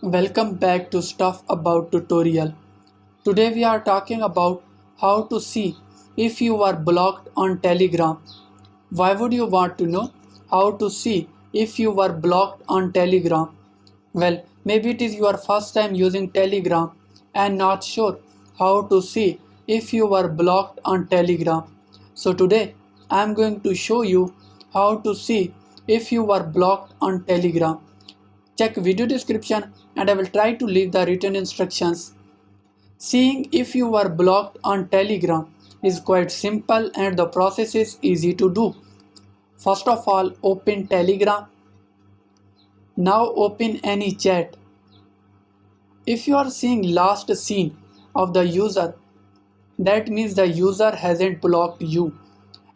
Welcome back to Stuff About Tutorial. Today we are talking about how to see if you are blocked on Telegram. Why would you want to know how to see if you are blocked on Telegram? Well, maybe it is your first time using Telegram and not sure how to see if you are blocked on Telegram. So today I am going to show you how to see if you are blocked on Telegram. Check video description and I will try to leave the written instructions. Seeing if you are blocked on Telegram is quite simple and the process is easy to do. First of all, open Telegram. Now open any chat. If you are seeing last seen of the user, that means the user hasn't blocked you.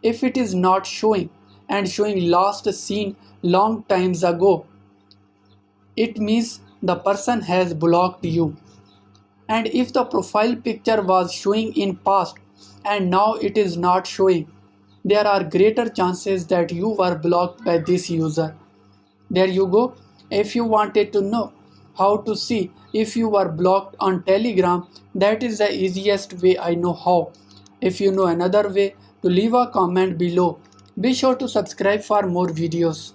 If it is not showing and showing last seen long times ago, it means the person has blocked you. And if the profile picture was showing in past and now it is not showing, there are greater chances that you were blocked by this user. There you go. If you wanted to know how to see if you were blocked on Telegram, that is the easiest way I know how. If you know another way, to leave a comment below. Be sure to subscribe for more videos.